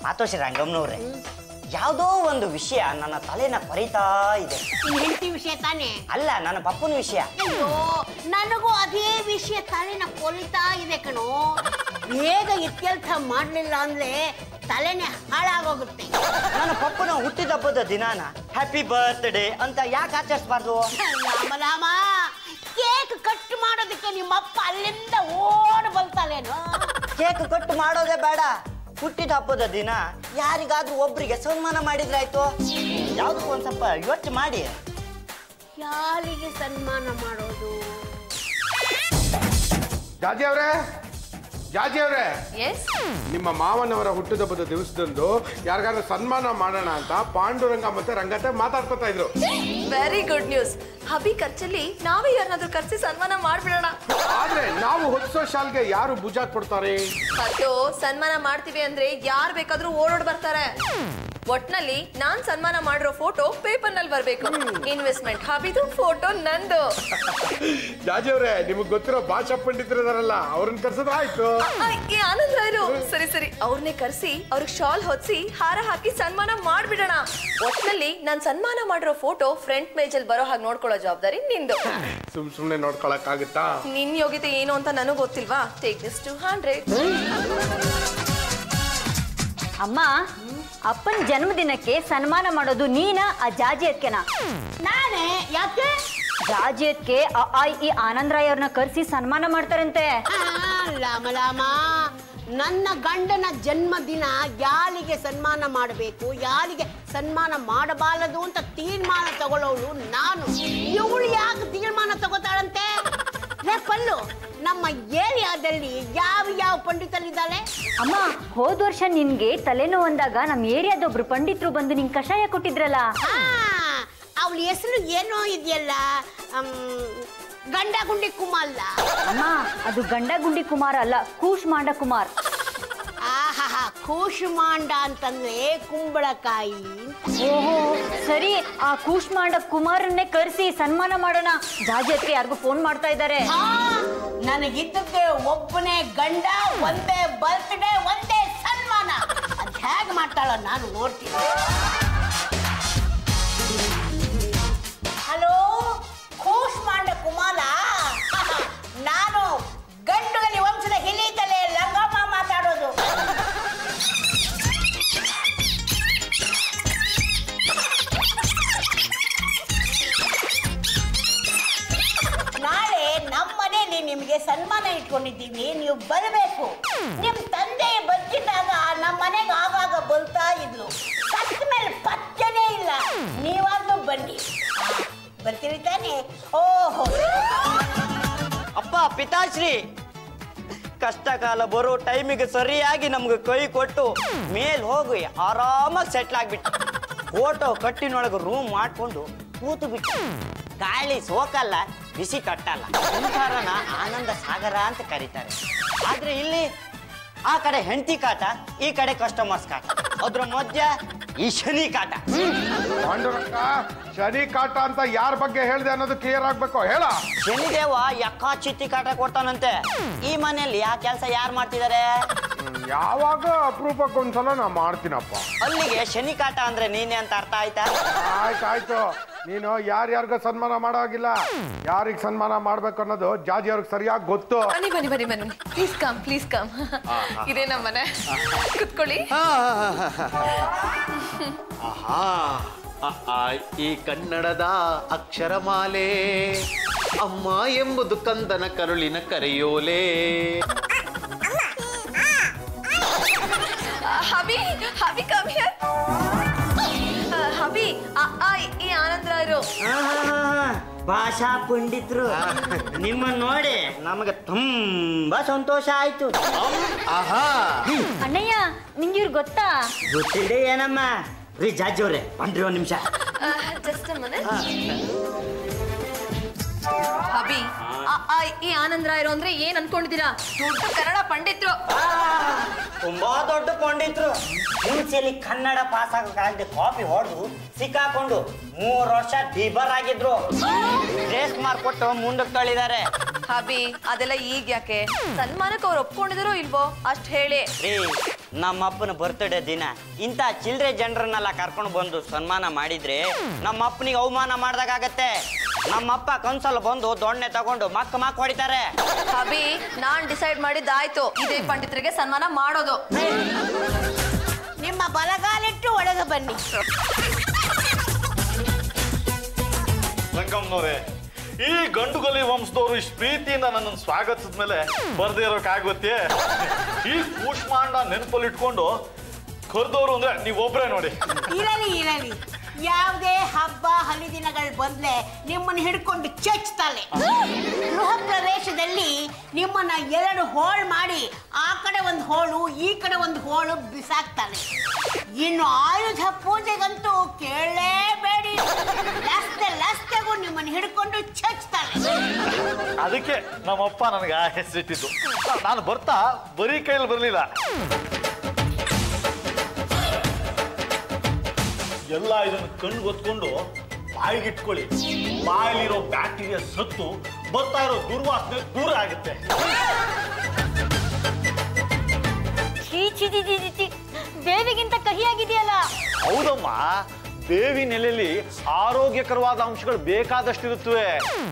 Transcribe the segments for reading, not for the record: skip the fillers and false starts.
ಮಾತೋಶ್ರೀ ರಂಗಮ್ಮನವ್ರೆ, ಯಾವುದೋ ಒಂದು ವಿಷಯ ನನ್ನ ತಲೆನ ಕೊರಿತಾ ಇದೆ. ಹೆಂಡತಿ ವಿಷಯ ತಾನೇ? ಅಲ್ಲ, ನನ್ನ ಪಪ್ಪನ ವಿಷಯ. ಅಯ್ಯೋ, ನನಗೂ ಅದೇ ವಿಷಯ ತಲೆನ ಕೊರಿತಾ ಇದೆ ಕಣೋ. ಬೇಗ ಇತ್ಯರ್ಥ ಮಾಡ್ಲಿಲ್ಲ ಅಂದ್ರೆ ತಲೆನೇ ಹಾಳಾಗೋಗುತ್ತೆ. ನನ್ನ ಪಪ್ಪನ ಹುಟ್ಟಿದಬ್ಬದ ದಿನಾನ ಹ್ಯಾಪಿ ಬರ್ತ್ಡೇ ಅಂತ ಯಾಕೆ ಆಚರಿಸಬಾರ್ದು? ರಾಮ, ಕೇಕ್ ಕಟ್ ಮಾಡೋದಕ್ಕೆ ನಿಮ್ಮಪ್ಪ ಅಲ್ಲಿಂದ ಓಡ್ ಬಂತಾಲೇನು? ಕೇಕ್ ಕಟ್ ಮಾಡೋದೇ ಬೇಡ, ಹುಟ್ಟಿದ ಹಬ್ಬದ ದಿನ ಯಾರಿಗಾದ್ರೂ ಒಬ್ರಿಗೆ ಸನ್ಮಾನ ಮಾಡಿದ್ರಾಯ್ತು. ಯಾವ್ದಕ್ಕೂ ಒಂದ್ ಸ್ವಲ್ಪ ಯೋಚನೆ ಮಾಡಿ. ಯಾರಿಗೆ ಸನ್ಮಾನ ಮಾಡೋದು? ಜಾಜಿ ಅವ್ರೆ, ನಿಮ್ಮ ಮಾವನವರ ಹುಟ್ಟುಹಬ್ಬದ ದಿವಸದಂದು ಯಾರಿಗಾದ್ರೂ ಸನ್ಮಾನ ಮಾಡೋಣ ಅಂತ ಪಾಂಡುರಂಗ ಮತ್ತೆ ರಂಗತೆ ಮಾತಾಡ್ಕೊತಾ ಇದ್ರು. Very good news. ಹಬಿ ಖರ್ಚಲ್ಲಿ ನಾವೇ ಯಾರನ್ನಾದ್ರೂ ಕರ್ಸಿ ಸನ್ಮಾನ ಮಾಡ್ಬಿಡೋಣ. ಆದ್ರೆ ನಾವು ಹೊತ್ಸೋ ಶಾಲ್ಗೆ ಯಾರು ಭುಜ ಕೊಡ್ತಾರೆ? ಅದು ಸನ್ಮಾನ ಮಾಡ್ತೀವಿ ಅಂದ್ರೆ ಯಾರು ಬೇಕಾದ್ರೂ ಓಡೋಡ್ ಬರ್ತಾರೆ. ಒಟ್ನಲ್ಲಿ ನಾನ್ ಸನ್ಮಾನ ಮಾಡಿರೋ ಫೋಟೋ ಪೇಪರ್ ನಲ್ಲಿ ಬರ್ಬೇಕು. ಇನ್ವೆಸ್ಟ್ಮೆಂಟ್ ಹಬಿದು, ಫೋಟೋ ನಂದು. ಜಾಜಿ ಅವ್ರೆ, ನಿಮಗ್ ಗೊತ್ತಿರೋ ಭಾಷಾ ಪಂಡಿತರಿದಾರಲ್ಲ, ಅವ್ರನ್ನ ಕರ್ಸೋದು ಆಯ್ತು. ಆನಂದ್ ರಾಯರು, ಸರಿ ಅವ್ರನ್ನೇ ಕರ್ಸಿ ಅವ್ರಿಗೆ ಶಾಲ್ ಹೊತ್ಸಿ ಹಾರ ಹಾಕಿ ಸನ್ಮಾನ ಮಾಡ್ಬಿಡೋಣ. ಒಟ್ನಲ್ಲಿ ನಾನ್ ಸನ್ಮಾನ ಮಾಡಿರೋ ಫೋಟೋ ಫ್ರಂಟ್ ಪೇಜ್ ಅಲ್ಲಿ ಬರೋ ಹಾಗೆ ನೋಡ್ಕೊಳ್ಳೋ ಜವಾಬ್ದಾರಿ ನಿಂದು. ಸುಮ್ನೆ ನೋಡ್ಕೊಳಕ್ ಆಗುತ್ತಾ? ನಿನ್ ಯೋಗ್ಯತೆ ಏನು ಅಂತ ನನಗ್ ಗೊತ್ತಿಲ್ವಾ? Take this 200. ಅಮ್ಮ, ಅಪ್ಪನ ಜನ್ಮದಿನಕ್ಕೆ ಸನ್ಮಾನ ಮಾಡೋದು ನೀನಾ ಆ ಜಾಜಿ ಅದ್ಕೆನಾ? ನಾನೇ. ಯಾಕೆ? ಜಾಜಿ ಅದ್ಕೆ ಈ ಆನಂದ್ ರಾಯ್ ಅವ್ರನ್ನ ಕರ್ಸಿ ಸನ್ಮಾನ ಮಾಡ್ತಾರಂತೆ. ರಾಮ, ನನ್ನ ಗಂಡನ ಜನ್ಮದಿನ ಯಾರಿಗೆ ಸನ್ಮಾನ ಮಾಡಬೇಕು, ಯಾರಿಗೆ ಸನ್ಮಾನ ಮಾಡಬಾರದು ಅಂತ ತೀರ್ಮಾನ ತಗೊಳ್ಳೋಳು ನಾನು. ಇವಳು ಯಾಕೆ ತೀರ್ಮಾನ ತಗೋತಾಳಂತೆ? ಪಲ್ಲು, ನಮ್ಮ ಏರಿಯಾದಲ್ಲಿ ಯಾವ ಪಂಡಿತರಿದ್ದಾರೆ? ಅಮ್ಮ, ಹೋದ ವರ್ಷ ನಿನ್ಗೆ ತಲೆನೋವು ಅಂದಾಗ ನಮ್ ಏರಿಯಾದೊಬ್ರು ಪಂಡಿತರು ಬಂದು ನಿಂಗೆ ಕಷಾಯ ಕೊಟ್ಟಿದ್ರಲ್ಲ. ಅವಳ ಹೆಸರು ಏನೋ ಇದೆಯಲ್ಲ, ಗಂಡಗುಂಡಿ ಕುಮಾರ್. ಅಮ್ಮ, ಅದು ಗಂಡಗುಂಡಿ ಕುಮಾರ್ ಅಲ್ಲ, ಕೂಷ್ಮಾಂಡ ಕುಮಾರ್. ಆಹಾ, ಕೂಷ್ಮಾಂಡ ಅಂತಂದ್ರೆ ಕುಂಬಳಕಾಯಿ. ಓಹೋ, ಸರಿ, ಆ ಕೂಷ್ಮಾಂಡ ಕುಮಾರನ್ನೇ ಕರೆಸಿ ಸನ್ಮಾನ ಮಾಡೋಣ. ಜಾಜಿ ಅದ್ಕೆ ಯಾರಿಗೂ ಫೋನ್ ಮಾಡ್ತಾ ಇದ್ದಾರೆ. ನನಗಿದ್ದದ್ದೇ ಒಬ್ಬನೇ ಗಂಡ, ಒಂದೇ ಬರ್ತ್ಡೇ, ಒಂದೇ ಸನ್ಮಾನ. ಅದ್ ಹೇಗೆ ಮಾಡ್ತಾಳ ನಾನು ನೋಡ್ತೀನಿ. ಹಲೋ, ಕೂಷ್ಮಾಂಡ ಕುಮಾರ, ನಾನು ಗಂಡುಗಲಿ ವಂಶದ ಹಿಲಿತಲೆ ಲಂಗಮ್ಮ ಮಾತಾಡೋದು. ನಾಳೆ ನಮ್ಮ ಮನೆಯಲ್ಲಿ ನಿಮ್ಗೆ ಸನ್ಮಾನ ಇಟ್ಕೊಂಡಿದ್ದೀವಿ, ನೀವು ಬರಬೇಕು. ನಿಮ್ ತಂದೆ ಬದುಕಿದ್ದಾಗ ನಮ್ಮ ಮನೆಗೆ ಆಗಾಗ ಬರ್ತಾ ಇದ್ರು. ಸತ್ತ ಮೇಲೆ ಪತ್ತೆನೇ ಇಲ್ಲ. ನೀವಾದ್ರೂ ಬನ್ನಿ. ಬರ್ತೀರಿ ತಾನೆ? ಓಹೋ, ಅಪ್ಪ ಪಿತಾಶ್ರೀ, ಕಷ್ಟ ಕಾಲ ಬರೋ ಟೈಮಿಗೆ ಸರಿಯಾಗಿ ನಮ್ಗೆ ಕೈ ಕೊಟ್ಟು ಮೇಲ್ ಹೋಗಿ ಆರಾಮಾಗಿ ಸೆಟ್ಲ್ ಆಗ್ಬಿಟ್ಟು ಫೋಟೋ ಕಟ್ಟಿನೊಳಗೆ ರೂಮ್ ಮಾಡ್ಕೊಂಡು ಕೂತು ಬಿಟ್ಟು ಗಾಳಿ ಸೋಕಲ್ಲ, ಬಿಸಿ ಕಟ್ಟಲ್ಲ. ಸಂಸಾರನ ಆನಂದ ಸಾಗರ ಅಂತ ಕರೀತಾರೆ. ಆದ್ರೆ ಇಲ್ಲಿ ಆ ಕಡೆ ಹೆಂಡತಿ ಕಾಟ, ಈ ಕಡೆ ಕಸ್ಟಮರ್ಸ್ ಕಾಟ, ಅದ್ರ ಮಧ್ಯ ಈ ಶನಿ ಕಾಟ. ಪಾಂಡುರಂಗ, ಶನಿ ಕಾಟ ಅಂತ ಯಾರ ಬಗ್ಗೆ ಹೇಳ್ದೆ ಅನ್ನೋದು ಕ್ಲಿಯರ್ ಆಗ್ಬೇಕು. ಹೇಳ. ಶನಿದೇವ ಯಕ್ಕ ಚಿತ್ತಿ ಕಾಟ ಕೊಡ್ತಾನಂತೆ. ಈ ಮನೆಯಲ್ಲಿ ಆ ಕೆಲಸ ಯಾರು ಮಾಡ್ತಿದ್ದಾರೆ? ಯಾವಾಗ ಅಪರೂಪಕ್ಕೊಂದ್ಸಲ ನಾ ಮಾಡ್ತೀನಪ್ಪ. ಅಲ್ಲಿಗೆ ಶನಿ ಕಾಟ ಅಂದ್ರೆ ನೀನೆ ಅಂತ ಅರ್ಥ ಆಯ್ತಾ? ಆಯ್ತಾಯ್ತು. ನೀನು ಯಾರ್ಯಾರಿಗ ಸನ್ಮಾನ ಮಾಡೋಗಿಲ್ಲ, ಯಾರಿಗೆ ಸನ್ಮಾನ ಮಾಡ್ಬೇಕು ಅನ್ನೋದು ಜಾಜಿ ಅವ್ರಿಗೆ ಸರಿಯಾಗಿ ಗೊತ್ತು. ಬನ್ನಿ, ಪ್ಲೀಸ್ ಕಮ್. ಇದೇ ನಮ್ಮ ಮನೆ, ಕುತ್ಕೊಳ್ಳಿ. ಈ ಕನ್ನಡದ ಅಕ್ಷರಮಾಲೆ, ಅಮ್ಮ ಎಂಬುದು ಕಂದನ ಕರುಳಿನ ಕರೆಯೋಲೆ. ಹಬಿ ಕಮ್ ಹಿಯರ್. ಹಬಿ, ಈ ಆನಂದ್ ರಾಯರು ಭಾಷಾ ಪಂಡಿತರು. ನಿಮ್ಮ ನೋಡಿ ನಮಗೆ ತುಂಬಾ ಸಂತೋಷ ಆಯ್ತು. ಅಣ್ಣಯ್ಯ, ನಿಂಗೆ ಇವ್ರು ಗೊತ್ತಾ? ಗೊತ್ತಿದೆ ಏನಮ್ಮ. ರೀ ಜಾಜಿ ಅವ್ರೆ, ಬನ್ರಿ ಒಂದ್ ನಿಮಿಷ. ಜಸ್ಟ್ ಮನೆ. ಹಬಿ, ಈ ಆನಂದ್ ರಾಯರು ಅಂದ್ರೆ ಏನ್ ಅನ್ಕೊಂಡಿದ್ದೀರಾ? ದೊಡ್ಡ ಕನ್ನಡ ಪಂಡಿತರು. ತುಂಬಾ ದೊಡ್ಡ ಪಂಡಿತರು. ಮುಂಚೆಲಿ ಕನ್ನಡ ಪಾಸ್ ಆಗದೆ ಕಾಪಿ ಹೊಡೆದು ಸಿಕ್ಕಾಕೊಂಡು 3 ವರ್ಷ ಡಿಬರ್ ಆಗಿದ್ರು. ರೇಸ್ ಮಾರ್ಕೊಟ್ಟು ಮುಂದಕ್ಕೆ ತಳ್ಳಿದ್ದಾರೆ. ಹಬಿ, ಅದೆಲ್ಲ ಈಗ ಯಾಕೆ? ಸನ್ಮಾನಕ್ಕೆ ಅವ್ರು ಒಪ್ಕೊಂಡಿದಾರೋ ಇಲ್ವೋ ಅಷ್ಟ್ ಹೇಳಿ. ರೀ, ನಮ್ಮಪ್ಪನ ಬರ್ತ್ಡೇ ದಿನ ಇಂಥ ಚಿಲ್ಲರೆ ಜನರನ್ನೆಲ್ಲ ಕರ್ಕೊಂಡು ಬಂದು ಸನ್ಮಾನ ಮಾಡಿದ್ರೆ ನಮ್ಮಪ್ಪನಿಗೆ ಅವಮಾನ ಮಾಡ್ದಾಗತ್ತೆ. ನಮ್ಮಪ್ಪ ಕನ್ಸಲ್ಲಿ ಬಂದು ದೊಣ್ಣೆ ತಗೊಂಡು ಮಕ್ಕ ಹೊಡಿತಾರೆ. ಅಭಿ, ನಾನ್ ಡಿಸೈಡ್ ಮಾಡಿದ್ದಾಯ್ತು, ಇದೇ ಪಂಡಿತರಿಗೆ ಸನ್ಮಾನ ಮಾಡೋದು. ನಿಮ್ಮ ಬಲಗಾಲಿಟ್ಟು ಒಳಗೆ ಬನ್ನಿ. ರಂಗಮ್ಮನವ್ರೆ, ಈ ಗಂಡುಗಲಿ ವಂಶದವರು ಇಷ್ಟು ಪ್ರೀತಿಯಿಂದ ನನ್ನನ್ನು ಸ್ವಾಗತಿಸಿದ ಮೇಲೆ ಬರ್ದೇ ಇರೋಕ್ಕಾಗುತ್ತೆ. ಈ ಕೂಷ್ಮಾಂಡ ನೆನಪಲ್ಲಿ ಇಟ್ಕೊಂಡು ಕರೆದವರು ಅಂದ್ರೆ ನೀವೊಬ್ರೇ ನೋಡಿ. ಇರಲಿ ಯಾವುದೇ ಹಬ್ಬ ಹರಿದಿನಗಳು ಬಂದ್ರೆ ನಿಮ್ಮನ್ನು ಹಿಡ್ಕೊಂಡು ಚಚ್ತಾಳೆ. ಗೃಹ ಪ್ರವೇಶದಲ್ಲಿ ನಿಮ್ಮನ್ನ 2 ಹೋಳು ಮಾಡಿ ಆ ಕಡೆ ಒಂದು ಹೋಳು ಈ ಕಡೆ ಒಂದು ಹೋಳು ಬಿಸಾಕ್ತಾಳೆ. ಇನ್ನು ಆಯುಧ ಪೂಜೆಗಂತೂ ಕೇಳಲೇಬೇಡಿ, ಲಸ್ತೆಗೂ ನಿಮ್ಮನ್ನು ಹಿಡ್ಕೊಂಡು ಚಚ್ತಾಳೆ. ಅದಕ್ಕೆ ನಮ್ಮಪ್ಪ ನನಗೆ ಆ ಹೆಸರಿಟ್ಟಿದ್ದು. ನಾನು ಬರ್ತಾ ಬರೀ ಕೈಯಲ್ಲಿ ಬರಲಿಲ್ಲ, ಎಲ್ಲ ಇದನ್ನು ಕಣ್ಣು ಗೊತ್ಕೊಂಡು ಬಾಯಿಗಿಟ್ಕೊಳ್ಳಿ. ಬಾಯಲ್ಲಿರೋ ಬ್ಯಾಕ್ಟೀರಿಯಾ ಸತ್ತು ಬರ್ತಾ ಇರೋ ದುರ್ವಾಸನೆ ದೂರ ಆಗುತ್ತೆ. ಬೇವಿಗಿಂತ ಕಹಿಯಾಗಿದೆಯಲ್ಲ. ಹೌದಮ್ಮ, ಬೇವಿ ನೆಲೆಯಲ್ಲಿ ಆರೋಗ್ಯಕರವಾದ ಅಂಶಗಳು ಬೇಕಾದಷ್ಟಿರುತ್ತವೆ.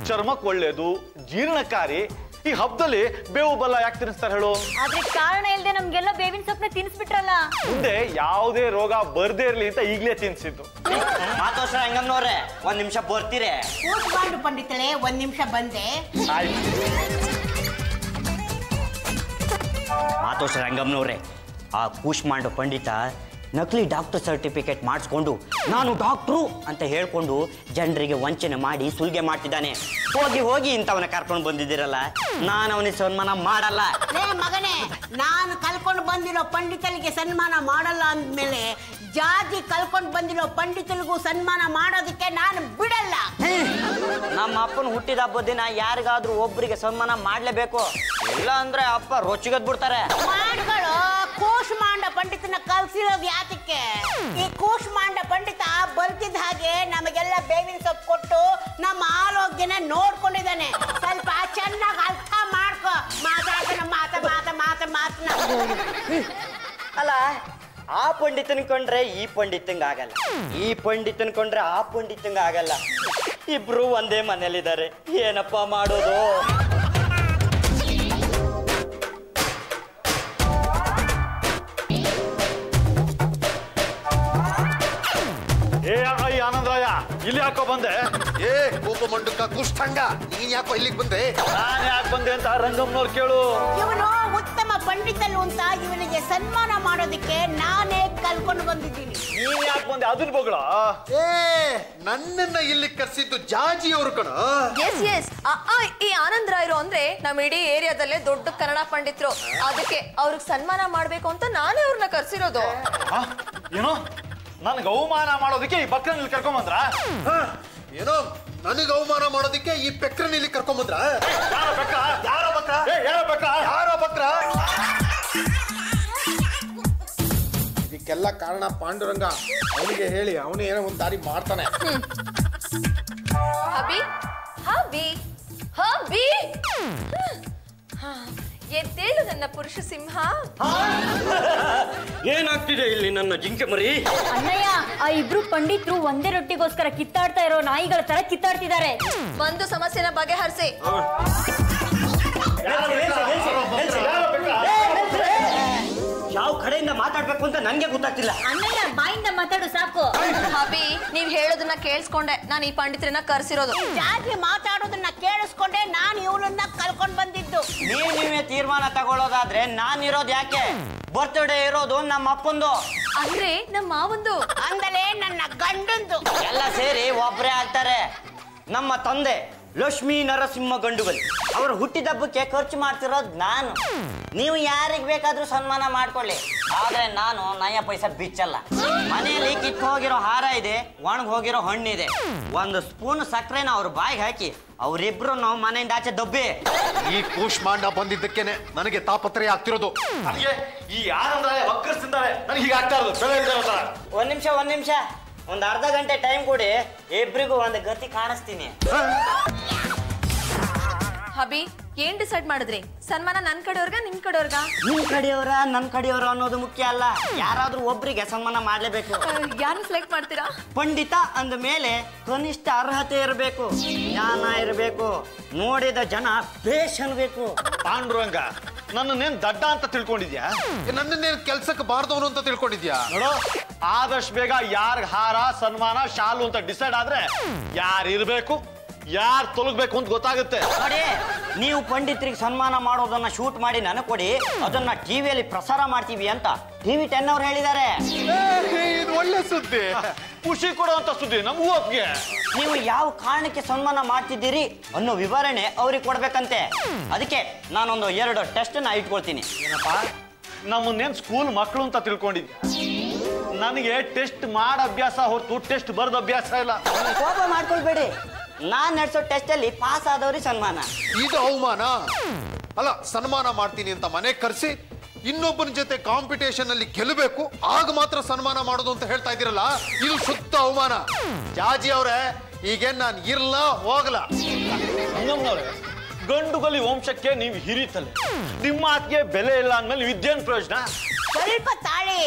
ಚರ್ಮಕ್ಕೆ ಒಳ್ಳೇದು, ಜೀರ್ಣಕಾರಿ. ಈ ಹಬ್ಬದಲ್ಲಿ ಬೇವು ಬೆಲ್ಲ ಯಾಕೆ ತಿನ್ನಿಸ್ತಾರೆ ಹೇಳು? ಆದ್ರೆ ಕಾರಣ ಇಲ್ಲದೆ ನಮ್ಗೆಲ್ಲ ಬೇವಿನ ಸೊಪ್ಪನ್ನ ತಿನ್ಸ್ಬಿಟ್ರಲ್ಲ. ಮುಂದೆ ಯಾವುದೇ ರೋಗ ಬರ್ದೇ ಇರ್ಲಿ ಅಂತ ಈಗಲೇ ತಿನ್ಸಿದ್ದು. ಮಾತೋಶ್ರ ರಂಗಮ್ಮನವ್ರೆ, 1 ನಿಮಿಷ ಬರ್ತೀರಿ? ಕೂತ್ಕೊಂಡು ಪಂಡಿತಳೆ, 1 ನಿಮಿಷ ಬಂದೆ. ಮಾತೋಶ್ರ ರಂಗಮ್ಮನವ್ರೆ, ಆ ಕೂಷ್ಮಾಂಡ ಪಂಡಿತ ನಕಲಿ ಡಾಕ್ಟರ್ ಸರ್ಟಿಫಿಕೇಟ್ ಮಾಡಿಸ್ಕೊಂಡು ನಾನು ಡಾಕ್ಟ್ರು ಅಂತ ಹೇಳ್ಕೊಂಡು ಜನರಿಗೆ ವಂಚನೆ ಮಾಡಿ ಸುಲಿಗೆ ಮಾಡ್ತಿದ್ದಾನೆ. ಹೋಗಿ ಇಂಥವನ್ನ ಕರ್ಕೊಂಡು ಬಂದಿದ್ದೀರಲ್ಲ, ನಾನು ಅವನಿಗೆ ಸನ್ಮಾನ ಮಾಡಲ್ಲ. ಮಗನೇ, ನಾನು ಕಲ್ಕೊಂಡು ಬಂದಿರೋ ಪಂಡಿತರಿಗೆ ಸನ್ಮಾನ ಮಾಡಲ್ಲ ಅಂದ್ಮೇಲೆ ಜಾತಿ ಕಲ್ಕೊಂಡು ಬಂದಿರೋ ಪಂಡಿತರಿಗೂ ಸನ್ಮಾನ ಮಾಡೋದಕ್ಕೆ ನಾನು ಬಿಡಲ್ಲ. ನಮ್ಮ ಅಪ್ಪನ ಹುಟ್ಟಿದ ಹಬ್ಬದ ದಿನ ಯಾರಿಗಾದ್ರೂ ಒಬ್ಬರಿಗೆ ಸನ್ಮಾನ ಮಾಡ್ಲೇಬೇಕು, ಇಲ್ಲ ಅಂದ್ರೆ ಅಪ್ಪ ರೊಚ್ಚಿಗದ್ ಬಿಡ್ತಾರೆ. ಮಾಡ್ಗಳು. ಕೂಷ್ಮಾಂಡ ಪಂಡಿತನ ಕಲ್ಸಿರೋದು ಯಾತಕ್ಕೆ? ಈ ಕೂಷ್ಮಾಂಡ ಪಂಡಿತ ಬರ್ತಿದ್ದ ಹಾಗೆ ನಮಗೆಲ್ಲ ಬೇವಿನ ಸೊಪ್ಪು ಕೊಟ್ಟು ನಮ್ಮ ಆರೋಗ್ಯನ ನೋಡ್ಕೊಂಡಿದ್ದಾನೆ. ಸ್ವಲ್ಪ ಚೆನ್ನಾಗಿ ಅರ್ಥ ಮಾಡ್ಕೊ. ಮಾತನ್ನ ಅಲ್ಲ, ಆ ಪಂಡಿತನ್ ಕೊಂಡ್ರೆ ಈ ಪಂಡಿತಂಗ ಆಗಲ್ಲ, ಈ ಪಂಡಿತನ್ ಕೊಂಡ್ರೆ ಆ ಪಂಡಿತಂಗ ಆಗಲ್ಲ. ಇಬ್ರು ಒಂದೇ ಮನೇಲಿದ್ದಾರೆ, ಏನಪ್ಪ ಮಾಡೋದು? ಆನಂದರಾಯ, ಇಲ್ಲಿ ಯಾಕೋ ಬಂದೆ? ಏ ಕೋಪ ಮಂಡಕ ಕುಷ್ಠಂಗ, ನೀನ್ ಯಾಕೋ ಇಲ್ಲಿಗೆ ಬಂದೆ? ನಾನು ಯಾಕೆ ಬಂದೆ ಅಂತ ರಂಗಮ್ಮನವ್ರು ಕೇಳು. ಇವನು ಉತ್ತಮ ಪಂಡಿತನು ಅಂತ ಇವನಿಗೆ ಸನ್ಮಾನ ಮಾಡೋದಕ್ಕೆ ನಾನೇ ಕಲ್ಕೊಂಡು ಬಂದಿದ್ದೀನಿ. ನೀನ್ ಯಾಕೆ ಬಂದೆ ಅದನ್ನ ಬಗಳ? ಏ ನನ್ನನ್ನ ಇಲ್ಲಿ ಕರ್ಸಿದ್ದು ಜಾಜಿ ಅವರು ಕಣ. ಎಸ್ ಈ ಆನಂದ್ ರಾಯರು ಅಂದ್ರೆ ನಮ್ಮ ಇಡೀ ಏರಿಯಾದಲ್ಲೇ ದೊಡ್ಡ ಕನ್ನಡ ಪಂಡಿತರು. ಅದಕ್ಕೆ ಅವ್ರಿಗೆ ಸನ್ಮಾನ ಮಾಡ್ಬೇಕು ಅಂತ ನಾನೇ ಅವ್ರನ್ನ ಕರ್ಸಿರೋದು. ಏನೋ ನನ್ಗೆ ಅವಮಾನ ಮಾಡೋದಕ್ಕೆ ಈ ಬಕ್ರನಲ್ಲಿ ಕರ್ಕೊಂಬಂದ್ರ? ಏನೋ ನನಗೆ ಅವಮಾನ ಮಾಡೋದಕ್ಕೆ ಈ ಪೆಕ್ರನ್ ಇಲ್ಲಿ ಕರ್ಕೊಂಬಂದ್ರ? ಯಾರೋ ಬಕ್ರ? ಇದಕ್ಕೆಲ್ಲ ಕಾರಣ ಪಾಂಡುರಂಗ. ಅವನಿಗೆ ಹೇಳಿ ಅವನು ಏನೋ ಒಂದು ದಾರಿ ಮಾಡ್ತಾನೆ. ಹಬಿ ಎದ್ದೇಳು ನನ್ನ ಪುರುಷ ಸಿಂಹ. ಏನಾಗ್ತಿದೆ ಇಲ್ಲಿ ನನ್ನ ಜಿಂಕೆ ಮರಿ? ಅಣ್ಣಯ್ಯ, ಆ ಇಬ್ರು ಪಂಡಿತರು ಒಂದೇ ರೊಟ್ಟಿಗೋಸ್ಕರ ಕಿತ್ತಾಡ್ತಾ ಇರೋ ನಾಯಿಗಳ ತರ ಕಿತ್ತಾಡ್ತಿದ್ದಾರೆ. ಒಂದು ಸಮಸ್ಯೆನ ಬಗೆಹರಿಸಿ. ಯಾವ ಕಡೆಯಿಂದ ಮಾತಾಡ್ಬೇಕು ಅಂತ ನನ್ಗೆ ಗೊತ್ತಾಗ್ತಿಲ್ಲ. ಅಣ್ಣಯ್ಯ, ಬಾಯಿಂದ ಮಾತಾಡು ಸಾಕು. ಹಬಿ, ನೀವ್ ಹೇಳೋದನ್ನ ಕೇಳಿಸ್ಕೊಂಡೆ ನಾನು ಈ ಪಂಡಿತರನ್ನ ಕರ್ಸಿರೋದು. ಜಾತಿ ಮಾತಾಡೋದನ್ನ ಕೇಳಿಸ್ಕೊಂಡೆ ನಾನು ಇವಳನ್ನ ಕಲ್ಕೊಂಡ್ ಬಂದಿದ್ದು. ನೀವೇ ತೀರ್ಮಾನ ತಗೊಳ್ಳೋದಾದ್ರೆ ನಾನಿರೋದು ಯಾಕೆ? ಬರ್ತ್ಡೇ ಇರೋದು ನಮ್ಮ ಅಪ್ಪಂದು. ಅಂದ್ರೆ ನಮ್ಮ ಮಾವಂದು. ಅಂದರೆ ನನ್ನ ಗಂಡಂದು. ಎಲ್ಲ ಸೇರಿ ಒಬ್ರೇ ಆಗ್ತಾರೆ. ನಮ್ಮ ತಂದೆ ಲಕ್ಷ್ಮೀ ನರಸಿಂಹ ಗಂಡುಗಲಿ ಅವರ ಹುಟ್ಟಿದಬ್ಬಕ್ಕೆ ಖರ್ಚು ಮಾಡ್ತಿರೋದು ನಾನು. ನೀವು ಯಾರಿಗೆ ಬೇಕಾದ್ರೂ ಸನ್ಮಾನ ಮಾಡ್ಕೊಳ್ಳಿ, ಆದ್ರೆ ನಾನು ನಯ ಪೈಸಾ ಬಿಚ್ಚಲ್ಲ. ಮನೆಯಲ್ಲಿ ಕಿತ್ತು ಹೋಗಿರೋ ಹಾರ ಇದೆ, ಒಣಗ್ ಹೋಗಿರೋ ಹಣ್ಣಿದೆ. 1 ಸ್ಪೂನ್ ಸಕ್ಕರೆನ ಅವ್ರ ಬಾಯಿಗೆ ಹಾಕಿ ಅವರಿಬ್ರು ಮನೆಯಿಂದ ಆಚೆ ದಬ್ಬಿ. ಈ ಕೂಷ್ಮಾಂಡ ಬಂದಿದ್ದಕ್ಕೇನೆ ನನಗೆ ತಾಪತ್ರಯ ಆಗ್ತಿರೋದು. ನನಗೆ ಈ ಆನಂದರಾಯ ವಕ್ರಿಸ್ತಿದ್ದಾರೆ, ನನಗೆ ಹೀಗಾಗ್ತಾ ಇರೋದು. ಬೆಳೆ ಇಲ್ದೇ ಇರೋ ತರ. ಒಂದ್ ನಿಮಿಷ, ಒಂದ್ ಅರ್ಧ ಗಂಟೆ ಟೈಮ್ ಕೊಡಿ, ಇಬ್ರಿಗೂ ಒಂದು ಗತಿ ಕಾಣಿಸ್ತೀನಿ. ಹಬಿ, ಏನ್ ಡಿಸೈಡ್ ಮಾಡಿದ್ರಿ? ಸನ್ಮಾನ ನನ್ ಕಡೆಯವ್ರಗ ನಿಮ್ ಕಡೆಯವ್ರಗ? ನಿಮ್ ಕಡೆಯವರ ನಮ್ ಕಡೆಯವರ ಅನ್ನೋದು ಮುಖ್ಯ ಅಲ್ಲ, ಯಾರಾದ್ರೂ ಒಬ್ರಿಗೆ ಸನ್ಮಾನ ಮಾಡ್ಲೇಬೇಕು. ಯಾರು ಸೆಲೆಕ್ಟ್ ಮಾಡ್ತೀರಾ? ಪಂಡಿತ ಅಂದ ಮೇಲೆ ಕನಿಷ್ಠ ಅರ್ಹತೆ ಇರಬೇಕು, ಜ್ಞಾನ ಇರಬೇಕು, ನೋಡಿದ ಜನ ಬೇಷ್ ಅನ್ಬೇಕು. ಪಾಂಡುರಂಗ, ನನ್ನನ್ನೇನ್ ದಡ್ಡ ಅಂತ ತಿಳ್ಕೊಂಡಿದ್ಯಾ? ನನ್ನನ್ನೇನು ಕೆಲ್ಸಕ್ಕೆ ಬಾರ್ದವನು ಅಂತ ತಿಳ್ಕೊಂಡಿದ್ಯಾ? ನೋಡು, ಆದಷ್ಟು ಬೇಗ ಯಾರ್ಗ್ ಹಾರ ಸನ್ಮಾನ ಶಾಲು ಅಂತ ಡಿಸೈಡ್ ಆದ್ರೆ ಯಾರು ಇರ್ಬೇಕು ಯಾರು ತೊಲಗ್ಬೇಕು ಅಂತ ಗೊತ್ತಾಗುತ್ತೆ. ನೋಡಿ, ನೀವು ಪಂಡಿತರಿಗೆ ಸನ್ಮಾನ ಮಾಡೋದನ್ನ ಶೂಟ್ ಮಾಡಿ ನನಗೆ ಕೊಡಿ, ಅದನ್ನ ಟಿವಿಯಲ್ಲಿ ಪ್ರಸಾರ ಮಾಡ್ತೀವಿ ಅಂತ TV10 ಅವ್ರು ಹೇಳಿದ್ದಾರೆ. ಇದು ಒಳ್ಳೆ ಸುದ್ದಿ. ಖುಷಿ ಕೊಡುವಂತ ಸುದ್ದಿ ನಮಗೂ ಒಪ್ಪಿಗೆ. ನೀವು ಯಾವ ಕಾರಣಕ್ಕೆ ಸನ್ಮಾನ ಮಾಡ್ತಿದ್ದೀರಿ ಅನ್ನೋ ವಿವರಣೆ ಅವ್ರಿಗೆ ಕೊಡ್ಬೇಕಂತೆ. ಅದಕ್ಕೆ ನಾನೊಂದು 2 ಟೆಸ್ಟ್ ನ ಇಟ್ಕೊಳ್ತೀನಿ. ಏನಪ್ಪ, ನಮ್ಮನ್ನೇನ್ ಸ್ಕೂಲ್ ಮಕ್ಕಳು ಅಂತ ತಿಳ್ಕೊಂಡಿದ್ಯಾ? ನನಗೆ ಟೆಸ್ಟ್ ಮಾಡ ಅಭ್ಯಾಸ ಹೊರತು ಟೆಸ್ಟ್ ಬರೆದ ಅಭ್ಯಾಸ ಇಲ್ಲ. ಕೋಪ ಮಾಡ್ಕೊಳ್ಬೇಡಿ, ನಾನ್ ನಡೆಸೋ ಟೆಸ್ಟ್ ಅಲ್ಲಿ ಪಾಸ್ ಆದವ್ರಿಗೆ ಸನ್ಮಾನ. ಇದು ಅವಮಾನ ಅಲ್ಲ. ಸನ್ಮಾನ ಮಾಡ್ತೀನಿ ಅಂತ ಮನೆಗೆ ಕರೆಸಿ ಇನ್ನೊಬ್ಬನ ಜೊತೆ ಕಾಂಪಿಟೇಷನ್ ಅಲ್ಲಿ ಗೆಲ್ಲಬೇಕು, ಆಗ ಮಾತ್ರ ಸನ್ಮಾನ ಮಾಡೋದು ಅಂತ ಹೇಳ್ತಾ ಇದ್ದೀರಲ್ಲ, ಇದು ಶುದ್ಧ ಅವಮಾನ. ಜಾಜಿ ಅವ್ರೆ, ಈಗೇನ್ ನಾನು ಇರ್ಲ ಹೋಗ್ಲ? ಗಂಡುಗಲಿ ವಂಶಕ್ಕೆ ನೀವು ಹಿರಿತಲೆ, ನಿಮ್ಮ ಮಾತಿಗೆ ಬೆಲೆ ಇಲ್ಲ ಅಂದ್ಮೇಲೆ ವಿದ್ಯೇನ್ ಪ್ರಯೋಜನ? ಸ್ವಲ್ಪ ತಾಳಿ,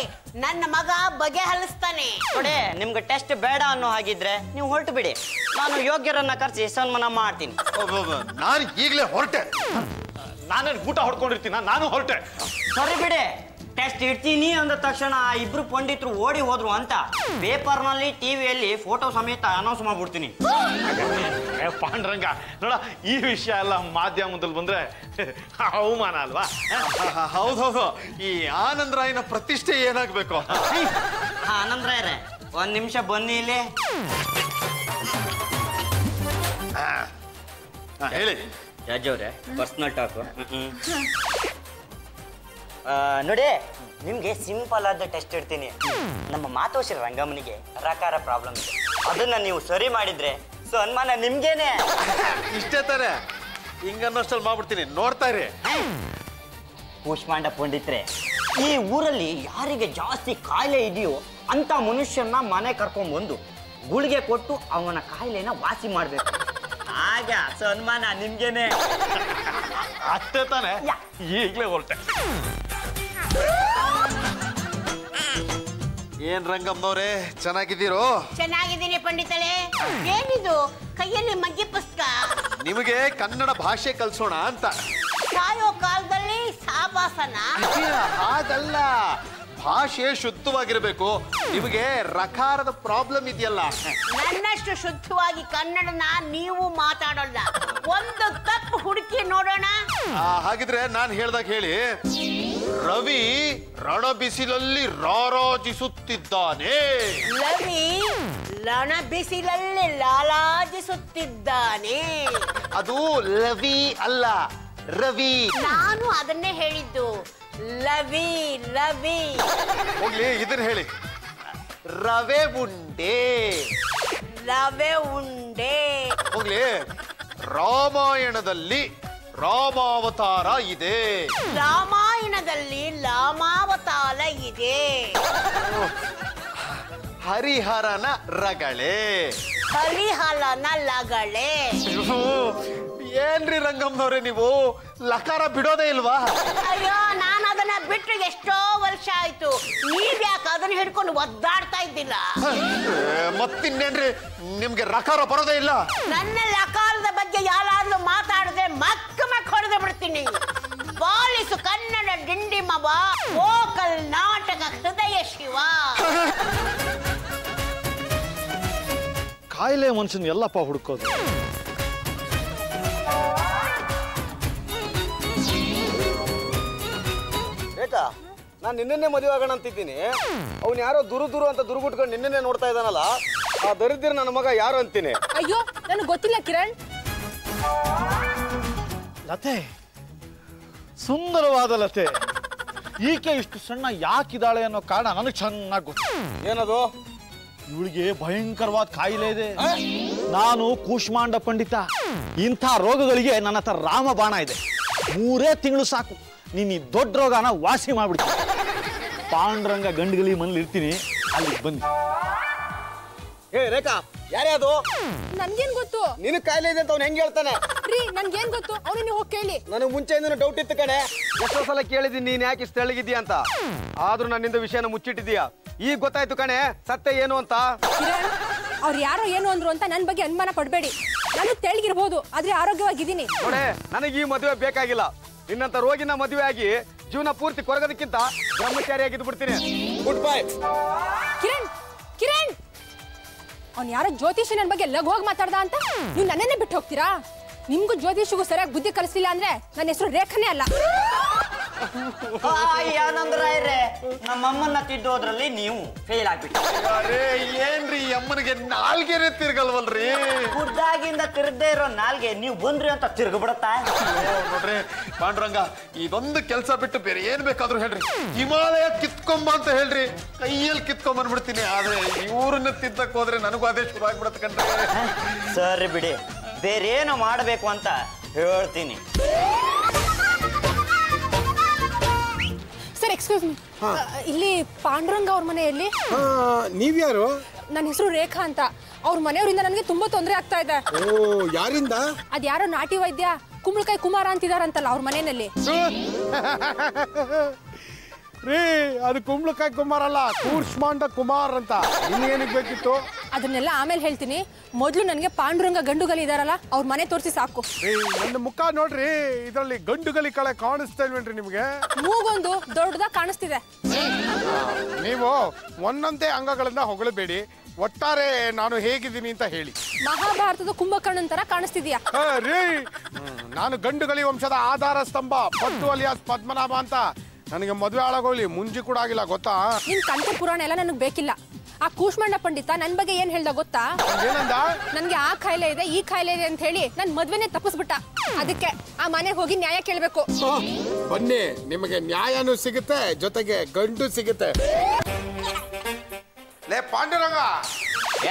ನನ್ನ ಮಗ ಬಗೆಹರಿಸ್ತಾನೆ. ನೋಡಿ, ನಿಮ್ಗೆ ಟೆಸ್ಟ್ ಬೇಡ ಅನ್ನೋ ಹಾಗಿದ್ರೆ ನೀವು ಹೊರಟು ಬಿಡಿ, ನಾನು ಯೋಗ್ಯರನ್ನ ಕರೆಸಿ ಸನ್ಮಾನ ಮಾಡ್ತೀನಿ. ನಾನು ಈಗಲೇ ಹೊರಟೆ. ನಾನೇನು ಊಟ ಹೊಡ್ಕೊಂಡಿರ್ತೀನ? ನಾನು ಹೊರಟೆ. ಸರಿ ಬಿಡಿ, ಟೆಸ್ಟ್ ಇಡ್ತೀನಿ ಅಂದ ತಕ್ಷಣ ಆ ಇಬ್ರು ಪಂಡಿತರು ಓಡಿ ಹೋದ್ರು ಅಂತ ಪೇಪರ್ನಲ್ಲಿ ಟಿವಿಯಲ್ಲಿ ಫೋಟೋ ಸಮೇತ ಅನೌನ್ಸ್ ಮಾಡ್ಬಿಡ್ತೀನಿ. ಪಾಂಡುರಂಗ, ನೋಡ, ಈ ವಿಷಯ ಎಲ್ಲ ಮಾಧ್ಯಮದಲ್ಲಿ ಬಂದ್ರೆ ಅವಮಾನ ಅಲ್ವಾ? ಹೌದೌದು. ಈ ಆನಂದರಾಯನ ಪ್ರತಿಷ್ಠೆ ಏನಾಗ್ಬೇಕು? ಆನಂದ್ರಾಯರೇ, 1 ನಿಮಿಷ ಬನ್ನಿ ಇಲ್ಲಿ. ಹೇಳಿ ಜಡ್ಜ್ ಅವ್ರೆ, ಪರ್ಸನಲ್ ಟಾಕ್. ನೋಡಿ, ನಿಮ್ಗೆ ಸಿಂಪಲ್ ಆದ ಟೆಸ್ಟ್ ಇಡ್ತೀನಿ. ನಮ್ಮ ಮಾತೋಶ್ರೀ ರಂಗಮ್ಮನಿಗೆ ರಕಾರ ಪ್ರಾಬ್ಲಮ್ ಇದೆ, ಅದನ್ನ ನೀವು ಸರಿ ಮಾಡಿದ್ರೆ ಸನ್ಮಾನ ನಿಮ್ಗೇನೆ. ಇಷ್ಟೇ ತಾನೆ? ಹಿಂಗನ್ನೋಷ್ಟಲ್ಲಿ ಮಾಡ್ಬಿಡ್ತೀನಿ, ನೋಡ್ತಾ ಇರಿ. ಕೂಷ್ಮಾಂಡ ಪಂಡಿತ್ರೆ, ಈ ಊರಲ್ಲಿ ಯಾರಿಗೆ ಜಾಸ್ತಿ ಕಾಯಿಲೆ ಇದೆಯೋ ಅಂತ ಮನುಷ್ಯನ ಮನೆ ಕರ್ಕೊಂಡ್ಬಂದು ಗುಳಿಗೆ ಕೊಟ್ಟು ಅವನ ಕಾಯಿಲೆನ ವಾಸಿ ಮಾಡ್ಬೇಕು, ಆಗ ಸನ್ಮಾನ ನಿಮ್ಗೇನೆ. ಅಷ್ಟೇ ತಾನೆ? ಈಗಲೇ ಹೊರಟೆ. ಏನ್ ರಂಗಮ್ಮನವ್ರೆ, ಚೆನ್ನಾಗಿದ್ದೀರೋ? ಚೆನ್ನಾಗಿದ್ದೀನಿ ಪಂಡಿತಳೆ. ಏನಿದು ಕೈಯಲ್ಲಿ ಮಗ್ಗಿ ಪುಸ್ತಕ? ನಿಮಗೆ ಕನ್ನಡ ಭಾಷೆ ಕಲ್ಸೋಣ ಅಂತ. ಸಾಯೋ ಕಾಲದಲ್ಲಿ ಸಾವಾಸನ? ಹಾಗಲ್ಲ, ಭಾಷೆ ಶುದ್ಧವಾಗಿರ್ಬೇಕು. ನಿಮಗೆ ರಕಾರದ ಪ್ರಾಬ್ಲಮ್ ಇದೆಯಲ್ಲ. ನನ್ನಷ್ಟು ಶುದ್ಧವಾಗಿ ಕನ್ನಡನ ನೀವು ಮಾತಾಡೋಲ್ಲ. ಒಂದು ತಪ್ಪು ಹುಡುಕಿ ನೋಡೋಣ. ಹಾಗಿದ್ರೆ ನಾನು ಹೇಳ್ದಾಗ ಹೇಳಿ. ರವಿ ರಣ ಬಿಸಿಲಲ್ಲಿ ರಾರಾಜಿಸುತ್ತಿದ್ದಾನೆ. ರವಿ ರಣ ಬಿಸಿಲಲ್ಲಿ ಲಾಲಾಜಿಸುತ್ತಿದ್ದಾನೆ. ಅದು ಲವಿ ಅಲ್ಲ, ರವಿ. ನಾನು ಅದನ್ನೇ ಹೇಳಿದ್ದು, ಲವಿ ಲವಿ. ಹೋಗ್ಲಿ, ಇದನ್ನ ಹೇಳಿ. ರವೆ ಉಂಡೆ. ರವೆ ಉಂಡೆ. ಹೋಗ್ಲಿ, ರಾಮಾಯಣದಲ್ಲಿ ರಾಮಾವತಾರ ಇದೆ. ರಾಮಾಯಣದಲ್ಲಿ ರಾಮಾವತಾರ ಇದೆ. ಹರಿಹರನ ರಗಳೆ. ಹರಿಹರನ ಲಗಳೆ. ಏನ್ರಿ ರಂಗಮ್ಮನವ್ರೆ, ನೀವು ಲಕಾರ ಬಿಡೋದೇ ಇಲ್ವಾ? ಅಯ್ಯೋ, ನಾನು ಅದನ್ನ ಬಿಟ್ಟು ಎಷ್ಟೋ ವರ್ಷ ಆಯ್ತು. ನೀವ್ಯಾಕೆ ಅದನ್ನ ಹಿಡ್ಕೊಂಡು ಒದ್ದಾಡ್ತಾ ಇದ್ದಿಲ್ಲ? ಮತ್ತಿನ್ನೇನ್ರಿ, ನಿಮ್ಗೆ ರಕಾರ ಬರೋದೇ ಇಲ್ಲ? ನನ್ನ ಲಕಾರದ ಬಗ್ಗೆ ಯಾರಾದ್ರೂ ಮಾತಾಡಿದ್ರೆ ಮಕ್ಕ ಹೊಡೆದು ಬಿಡ್ತೀನಿ. ಬಾಲಿಸು ಕನ್ನಡ ಡಿಂಡಿಮವ, ಓ ಕರ್ನಾಟಕ ಹೃದಯ ಶಿವ. ಕಾಯಿಲೆ ಮನುಷ್ಯನ್ ಎಲ್ಲಪ್ಪ ಹುಡುಕೋದು. ರೇಖಾ, ನಾನು ನಿನ್ನೆ ಮದುವೆ ಆಗೋಣ ಅಂತಿದ್ದೀನಿ. ಅವ್ನು ಯಾರೋ ದುರು ಅಂತ ದುರುಗುಟ್ಕೊಂಡು ನಿನ್ನೆ ನೋಡ್ತಾ ಇದ್ದಾನಲ್ಲ, ಆ ದರಿದ್ರ ನನ್ನ ಮಗ ಯಾರು ಅಂತೀನಿ. ಅಯ್ಯೋ, ನನಗೆ ಗೊತ್ತಿಲ್ಲ ಕಿರಣ್. ಲತೆ, ಸುಂದರವಾದ ಲತೆ. ಈಕೆ ಇಷ್ಟು ಸಣ್ಣ ಯಾಕಿದ್ದಾಳೆ ಅನ್ನೋ ಕಾರಣ ನನಗೆ ಚೆನ್ನಾಗಿ ಗೊತ್ತು. ಏನದು? ಇವಳಿಗೆ ಭಯಂಕರವಾದ ಕಾಯಿಲೆ ಇದೆ. ನಾನು ಕೂಷ್ಮಾಂಡ ಪಂಡಿತ. ಇಂಥ ರೋಗಗಳಿಗೆ ನನ್ನ ಹತ್ರ ರಾಮಬಾಣ ಇದೆ. 3 ತಿಂಗಳು ಸಾಕು, ನೀನು ಈ ದೊಡ್ಡ ರೋಗನ ವಾಸಿ ಮಾಡ್ಬಿಡ್ತೀನಿ. ಪಾಂಡುರಂಗ ಗಂಡುಗಲಿ ಮನೇಲಿ ಇರ್ತೀನಿ, ಅಲ್ಲಿಗೆ ಬನ್ನಿ. ಏ ರೇಖಾ, ಯಾರೇ ಅದು? ನನ್ಗೇನ್ ಗೊತ್ತು? ನಿನಗೆ ಕಾಯಿಲೆ ಇದೆ ಅಂತ ಅವ್ನು ಹೆಂಗ್ ಹೇಳ್ತಾನೆ? ರೀ ನನ್ಗೇನ್ ಗೊತ್ತು? ಅವನು ನೀವು ಹೋಗಿ ಕೇಳಿ. ನನಗೆ ಮುಂಚೆಯಿಂದ ಡೌಟ್ ಇತ್ತು ಕಣೆ. ಎಷ್ಟೋ ಸಲ ಕೇಳಿದ್ದೀನಿ ನೀನ್ ಯಾಕೆ ಇಷ್ಟು ತೆಳ್ಳಗಿದ್ದೀಯ ಅಂತ. ಆದ್ರೂ ನನ್ನಿಂದ ವಿಷಯನ ಮುಚ್ಚಿಟ್ಟಿದ್ದೀಯ. ಈಗ ಗೊತ್ತಾಯ್ತು ಕಣೆ ಸತ್ಯ ಏನು ಅಂತ. ಕಿರಣ್, ಅವ್ರು ಯಾರೋ ಏನು ಅಂದ್ರು ಅಂತ ನನ್ನ ಬಗ್ಗೆ ಅನುಮಾನ ಪಡಬೇಡಿ. ನಾನು ತೆಳ್ಳಗಿರ್ಬೋದು, ಆದ್ರೆ ಆರೋಗ್ಯವಾಗಿದ್ದೀನಿ. ನೋಡೆ, ನನಗೆ ಈ ಮದುವೆ ಬೇಕಾಗಿಲ್ಲ. ನಿನ್ನಂತ ರೋಗಿನ ಮದುವೆ ಆಗಿ ಜೀವನ ಪೂರ್ತಿ ಕೊರಗೋದಕ್ಕಿಂತ ಬ್ರಹ್ಮಚಾರಿಯಾಗಿದ್ದು ಬಿಡ್ತೀನಿ. Good bye. ಕಿರಣ್, ಕಿರಣ್, ಅವ್ನು ಯಾರೋ ಜ್ಯೋತಿಷಿ ನನ್ನ ಬಗ್ಗೆ ಲಘುವಾಗಿ ಮಾತಾಡ್ದ ಅಂತ ನೀವು ನನ್ನನ್ನೇ ಬಿಟ್ಟು ಹೋಗ್ತೀರಾ? ನಿಮ್ಗೂ ಜ್ಯೋತಿಷಿಗೂ ಸರಿಯಾಗಿ ಬುದ್ಧಿ ಕಲಿಸ್ಲಿಲ್ಲ ಅಂದ್ರೆ ನನ್ನ ಹೆಸರು ರೇಖನೇ ಅಲ್ಲ. ಆನಂದರಾಯ್ರೆ, ನಮ್ಮಮ್ಮನ್ನ ತಿದ್ದೋದ್ರಲ್ಲಿ ನೀವು ಫೇಲ್ ಆಗ್ಬಿಟ್ಟು. ಏನ್ರಿ ಅಮ್ಮನಿಗೆ ನಾಲ್ಗೆರೆ ತಿರ್ಗಲ್ವಲ್ರಿ? ಖುದ್ದಾಗಿಂದ ತಿರ್ಗದೆ ಇರೋ ನಾಲ್ಗೆ ನೀವು ಬಂದ್ರಿ ಅಂತ ತಿರ್ಗಬಿಡತ್ತಾ? ನೋಡ್ರಿ ಪಾಂಡುರಂಗ, ಇದೊಂದು ಕೆಲಸ ಬಿಟ್ಟು ಬೇರೆ ಏನ್ ಬೇಕಾದ್ರೂ ಹೇಳ್ರಿ. ಹಿಮಾಲಯ ಕಿತ್ಕೊಂಬ ಅಂತ ಹೇಳ್ರಿ, ಕೈಯಲ್ಲಿ ಕಿತ್ಕೊಂಬಂದ್ಬಿಡ್ತೀನಿ. ಆದ್ರೆ ಇವ್ರನ್ನ ತಿದ್ದಕ್ ಹೋದ್ರೆ ನನಗೂ ಅದೇ ಶುರು ಆಗ್ಬಿಡತ್ ಕಣ್ರಿ. ಸರಿ ಬಿಡಿ, ಬೇರೇನು ಮಾಡಬೇಕು ಅಂತ ಹೇಳ್ತೀನಿ. ಸರ್ ಎಕ್ಸ್ಕ್ಯೂಸ್ ಮೀ, ಇಲ್ಲಿ ಪಾಂಡುರಂಗ ಅವ್ರ ಮನೆಯಲ್ಲಿ. ನೀವ್ಯಾರು? ನನ್ನ ಹೆಸರು ರೇಖಾ ಅಂತ. ಅವ್ರ ಮನೆಯವರಿಂದ ನನಗೆ ತುಂಬಾ ತೊಂದರೆ ಆಗ್ತಾ ಇದೆ. ಓ, ಯಾರಿಂದ? ಅದ್ಯಾರೋ ನಾಟಿ ವೈದ್ಯ ಕುಂಬಳಕಾಯಿ ಕುಮಾರ ಅಂತಿದಾರಂತಲ್ಲ ಅವ್ರ ಮನೆಯಲ್ಲಿ. ರೀ, ಅದು ಕುಂಬಳಕಾಯಿ ಕುಮಾರ್ ಅಲ್ಲ, ಕೂಷ್ಮಾಂಡ ಕುಮಾರ್ ಅಂತ. ನಿಮ್ಗೇನಿಗೆ ಬೇಕಿತ್ತು? ಅದನ್ನೆಲ್ಲ ಆಮೇಲೆ ಹೇಳ್ತೀನಿ. ಮೊದಲು ನನಗೆ ಪಾಂಡುರಂಗ ಗಂಡುಗಲಿ ಇದಾರಲ್ಲ ಅವ್ರ ಮನೆ ತೋರಿಸಿ ಸಾಕು. ನನ್ನ ಮುಖ ನೋಡ್ರಿ, ಇದರಲ್ಲಿ ಗಂಡುಗಲಿ ಕಳೆ ಕಾಣಿಸ್ತಾ ಇಲ್ವೇನ್ರಿ ನಿಮ್ಗೆ? ಮೂಗೊಂದು ದೊಡ್ಡದಾಗ ಕಾಣಿಸ್ತಿದೆ. ನೀವು ಒಂದೊಂದೇ ಅಂಗಗಳನ್ನ ಹೊಗಳಬೇಡಿ, ಒಟ್ಟಾರೆ ನಾನು ಹೇಗಿದ್ದೀನಿ ಅಂತ ಹೇಳಿ. ಮಹಾಭಾರತದ ಕುಂಭಕರ್ಣನ್ ತರ ಕಾಣಿಸ್ತಿದ್ಯಾ? ರೀ, ನಾನು ಗಂಡುಗಲಿ ವಂಶದ ಆಧಾರ ಸ್ತಂಭ ಪದ್ದು ಅಲಿಯಾಸ್ ಪದ್ಮನಾಭ ಅಂತ. ನನಗೆ ಮದುವೆ ಹಾಳಾಗೋಗ್ಲಿ ಮುಂಜಿ ಕೂಡ ಆಗಿಲ್ಲ, ಗೊತ್ತಾ? ನಿನ್ ಕಂತೆ ಪುರಾಣ ಎಲ್ಲ ನನಗೆ ಬೇಕಿಲ್ಲ. ಆ ಕೂಷ್ಮಣ್ಣ ಪಂಡಿತ ನನ್ ಬಗ್ಗೆ ಏನ್ ಹೇಳ್ದ ಗೊತ್ತಾ? ಏನಂದ? ನನ್ಗೆ ಆ ಕಾಯಿಲೆ ಇದೆ, ಈ ಕಾಯಿಲೆ ಇದೆ ಅಂತ ಹೇಳಿ ನನ್ ಮದ್ವೆನೆ ತಪ್ಪಿಸ್ಬಿಟ್ಟ. ಅದಕ್ಕೆ ಆ ಮನೆಗೆ ಹೋಗಿ ನ್ಯಾಯ ಕೇಳ್ಬೇಕು. ಬನ್ನಿ, ನಿಮಗೆ ನ್ಯಾಯನೂ ಸಿಗುತ್ತೆ, ಜೊತೆಗೆ ಗಂಡು ಸಿಗುತ್ತೆ. ಲೇ ಪಾಂಡುರಂಗ,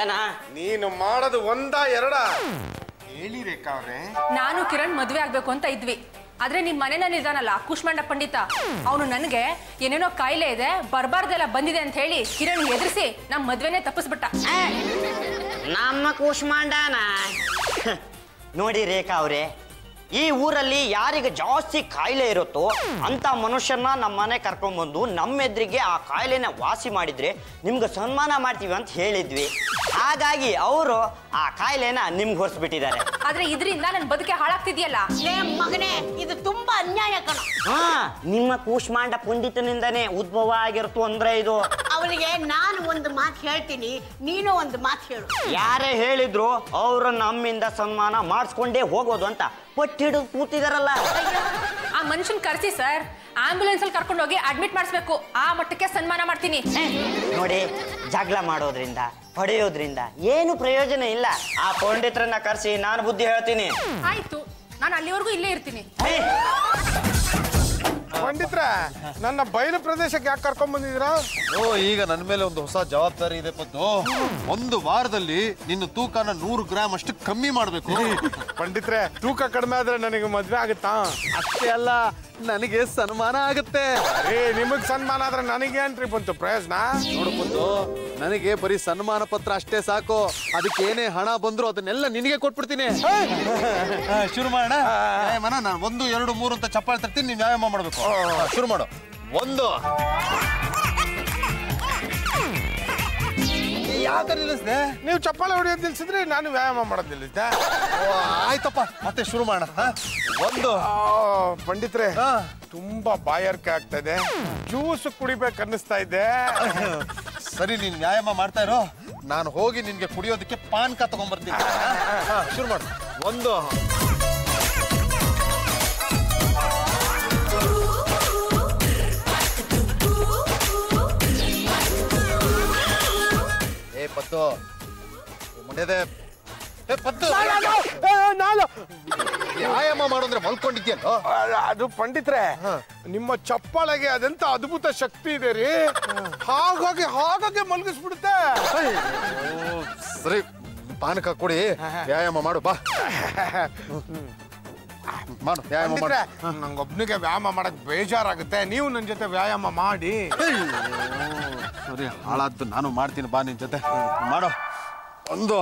ಏನ ನೀನು ಮಾಡೋದು ಒಂದ ಎರಡ ಹೇಳಿ ರೇಖಾ ಅವ್ರೆ. ನಾನು ಕಿರಣ್ ಮದ್ವೆ ಆಗ್ಬೇಕು ಅಂತ ಇದ್ವಿ. ಆದ್ರೆ ನಿಮ್ ಮನೆನಲ್ಲಿ ಇದಾನಲ್ಲ ಕೂಷ್ಮಂಡ ಪಂಡಿತ, ಅವನು ನನಗೆ ಏನೇನೋ ಕಾಯಿಲೆ ಇದೆ, ಬರ್ಬಾರ್ದೆಲ್ಲ ಬಂದಿದೆ ಅಂತ ಹೇಳಿ ಕಿರಣ್ ಎದುರಿಸಿ ನಮ್ ಮದ್ವೆನೆ ತಪ್ಪಿಸ್ಬಿಟ್ಟ. ನಮ್ಮ ಕೂಷ್ಮಾಂಡನ ನೋಡಿ ರೇಖಾ ಅವ್ರೆ, ಈ ಊರಲ್ಲಿ ಯಾರಿಗೆ ಜಾಸ್ತಿ ಕಾಯಿಲೆ ಇರುತ್ತೋ ಅಂತ ಮನುಷ್ಯನ ನಮ್ಮ ಮನೆ ಕರ್ಕೊಂಡ್ಬಂದು ನಮ್ಮೆದ್ರಿಗೆ ಆ ಕಾಯಿಲೆನ ವಾಸಿ ಮಾಡಿದ್ರೆ ನಿಮ್ಗೆ ಸನ್ಮಾನ ಮಾಡ್ತೀವಿ ಅಂತ ಹೇಳಿದ್ವಿ. ಹಾಗಾಗಿ ಅವರು ಆ ಕಾಯಿಲೆನ ನಿಮ್ಗೆ ಹೊರಿಸ್ಬಿಟ್ಟಿದ್ದಾರೆ. ಆದ್ರೆ ಇದರಿಂದ ನನ್ನ ಬದುಕೆ ಹಾಳಾಗ್ತಿದ್ಯಲ್ಲ. ಮಗನೇ, ಇದು ತುಂಬಾ ಅನ್ಯಾಯ ಕಣ. ಹಾ, ನಿಮ್ಮ ಕೂಷ್ಮಾಂಡ ಪಂಡಿತನಿಂದಾನೇ ಉದ್ಭವ ಆಗಿರ್ತು ಅಂದ್ರೆ ಇದು. ಅವನಿಗೆ ನಾನು ಒಂದು ಮಾತು ಹೇಳ್ತೀನಿ, ನೀನು ಒಂದು ಮಾತು ಹೇಳು. ಯಾರೇ ಹೇಳಿದ್ರು ಅವರು ನಮ್ಮಿಂದ ಸನ್ಮಾನ ಮಾಡಿಸ್ಕೊಂಡೇ ಹೋಗೋದು ಅಂತ ಪಟ್ಟಿಡು ಕೂತಿದಾರಲ್ಲ. ಆ ಮನುಷ್ಯನ್ ಕರ್ಸಿ ಸರ್, ಆಂಬ್ಯುಲೆನ್ಸ್ ಅಲ್ಲಿ ಕರ್ಕೊಂಡು ಹೋಗಿ ಅಡ್ಮಿಟ್ ಮಾಡಿಸ್ಬೇಕು. ಆ ಮಟ್ಟಕ್ಕೆ ಸನ್ಮಾನ ಮಾಡ್ತೀನಿ. ನೋಡಿ, ಜಗಳ ಮಾಡೋದ್ರಿಂದ ಹೊಡೆಯೋದ್ರಿಂದ ಏನು ಪ್ರಯೋಜನ ಇಲ್ಲ. ಆ ಪಂಡಿತರನ್ನ ಕರ್ಸಿ ನಾನು ಬುದ್ಧಿ ಹೇಳ್ತೀನಿ. ಆಯ್ತು, ನಾನು ಅಲ್ಲಿವರೆಗೂ ಇಲ್ಲೇ ಇರ್ತೀನಿ. ಪಂಡಿತ್ರ, ನನ್ನ ಬಯಲು ಪ್ರದೇಶಕ್ಕೆ ಯಾಕೆ ಕರ್ಕೊಂಡ್ ಬಂದಿದ್ದೀರಾ? ಓ, ಈಗ ನನ್ನ ಮೇಲೆ ಒಂದು ಹೊಸ ಜವಾಬ್ದಾರಿ ಇದೆ ಪದ್ದು. ಒಂದು ವಾರದಲ್ಲಿ ನಿನ್ನ ತೂಕನ 100 ಗ್ರಾಮ್ ಅಷ್ಟು ಕಮ್ಮಿ ಮಾಡ್ಬೇಕು. ಪಂಡಿತ್ರೆ, ತೂಕ ಕಡಿಮೆ ಆದ್ರೆ ನನಗೆ ಮದ್ವೆ ಆಗುತ್ತಾ? ಅಷ್ಟೇ ಅಲ್ಲ, ನನಗೆ ಸನ್ಮಾನ ಆಗುತ್ತೆ. ನಿಮಗ್ ಸನ್ಮಾನ ಆದ್ರೆ ನನಗೇನ್ರಿ ಬಂತು ಪ್ರಯೋಜನ? ನೋಡು ಪದ್ದು, ನನಗೆ ಬರೀ ಸನ್ಮಾನ ಪತ್ರ ಅಷ್ಟೇ ಸಾಕು. ಅದಕ್ಕೆ ಏನೇ ಹಣ ಬಂದ್ರು ಅದನ್ನೆಲ್ಲ ನಿನಗೆ ಕೊಟ್ಬಿಡ್ತೀನಿ. ಶುರು ಮಾಡೋಣ. ನಾನು 1, 2, 3 ಅಂತ ಚಪ್ಪಾಳೆ ತರ್ತೀನಿ, ನೀವು ವ್ಯಾಯಾಮ ಮಾಡ್ಬೇಕು. ಶುರು ಮಾಡು. 1. ಯಾಕೆ ನಿಲ್ಲಿಸ್ದೆ? ನೀವು ಚಪ್ಪಾಳೆ ಹೊಡೆಯೋದು ನಿಲ್ಸಿದ್ರೆ ನಾನು ವ್ಯಾಯಾಮ ಮಾಡೋದು ನಿಲ್ಲಿದ್ದೆ. ಆಯ್ತಪ್ಪ, ಮತ್ತೆ ಶುರು ಮಾಡೋಣ. 1. ಪಂಡಿತ್ರೆ, ತುಂಬಾ ಬಾಯಾರಿಕೆ ಆಗ್ತಾ ಇದೆ, ಜ್ಯೂಸ್ ಕುಡಿಬೇಕು ಅನ್ನಿಸ್ತಾ ಇದೆ. ಸರಿ, ನೀನ್ ವ್ಯಾಯಾಮ ಮಾಡ್ತಾ ಇರೋ, ನಾನು ಹೋಗಿ ನಿನ್ಗೆ ಕುಡಿಯೋದಕ್ಕೆ ಪಾನ್ಕ ತಗೊಂಡ್ಬರ್ತೀನಿ. ಶುರು ಮಾಡು. 1. ಪತ್ತು ಮುಂದೆ ಪತ್ತು ವ್ಯಾಯಾಮ ಮಾಡೋದ್ರೆ ಮಲ್ಕೊಂಡಿದ್ಯಲ್ಲ. ಅದು ಪಂಡಿತ್ರೆ, ನಿಮ್ಮ ಚಪ್ಪಾಳೆಗೆ ಅದೆಂತ ಅದ್ಭುತ ಶಕ್ತಿ ಇದೆ ರೀ. ಹಾಗಾಗಿ ಮಲಗಿಸ್ಬಿಡುತ್ತೆ. ಸರಿ, ಪಾನಕ ಕೊಡಿ, ವ್ಯಾಯಾಮ ಮಾಡು. ಬಾ ಮಾಡು, ವ್ಯಾಯಾಮ ಮಾಡು. ನಂಗೊಬ್ನಿಗೆ ವ್ಯಾಯಾಮ ಮಾಡಕ್ ಬೇಜಾರಾಗುತ್ತೆ, ನೀವು ನನ್ನ ಜೊತೆ ವ್ಯಾಯಾಮ ಮಾಡಿ. ಸರಿ, ಹಾಳಾದ್ದು ನಾನು ಮಾಡ್ತೀನಿ, ಬಾ ನಿನ್ ಜೊತೆ ಮಾಡು. ಒಂದು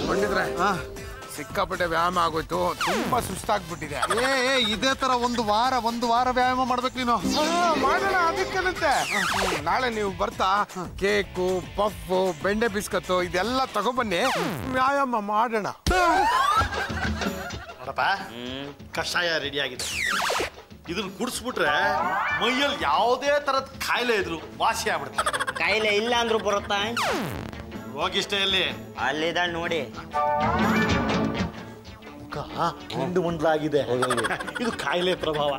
ಕೊಂಡಿದ್ರೆ ಸಿಕ್ಕಾಪಟ್ಟೆ ವ್ಯಾಯಾಮ ಆಗೋಯ್ತು, ತುಂಬಾ ಸುಸ್ತಾಗ್ಬಿಟ್ಟಿದೆ. ಇದೇ ತರ ಒಂದು ವಾರ ವ್ಯಾಯಾಮ ಮಾಡ್ಬೇಕು ನೀನು. ಮಾಡೋಣ, ಅದಕ್ಕೇನಂತೆ. ನಾಳೆ ನೀವು ಬರ್ತಾ ಕೇಕು, ಪಫ್, ಬೆಂಡೆ ಬಿಸ್ಕತ್ತು ಇದೆಲ್ಲ ತಗೊಬನ್ನಿ, ವ್ಯಾಯಾಮ ಮಾಡೋಣ. ನೋಡಪ್ಪ, ಕಷಾಯ ರೆಡಿ ಆಗಿದೆ. ಇದನ್ನ ಕುಡಿಸ್ಬಿಟ್ರೆ ಮೈಯಲ್ಲಿ ಯಾವುದೇ ತರದ ಕಾಯಿಲೆ ಇದ್ರು ವಾಸಿ ಆಗ್ಬಿಡ್ತಾರೆ. ಕಾಯಿಲೆ ಇಲ್ಲ ಅಂದ್ರೂ ಬರುತ್ತಾ? ರೋಗಿಷ್ಟೆಯಲ್ಲಿ ಅಲ್ಲಿದ ನೋಡಿ, ಹಿಂಡು ಮುಂಡ್ಲಾಗಿದೆ. ಇದು ಕಾಯಿಲೆ ಪ್ರಭಾವ.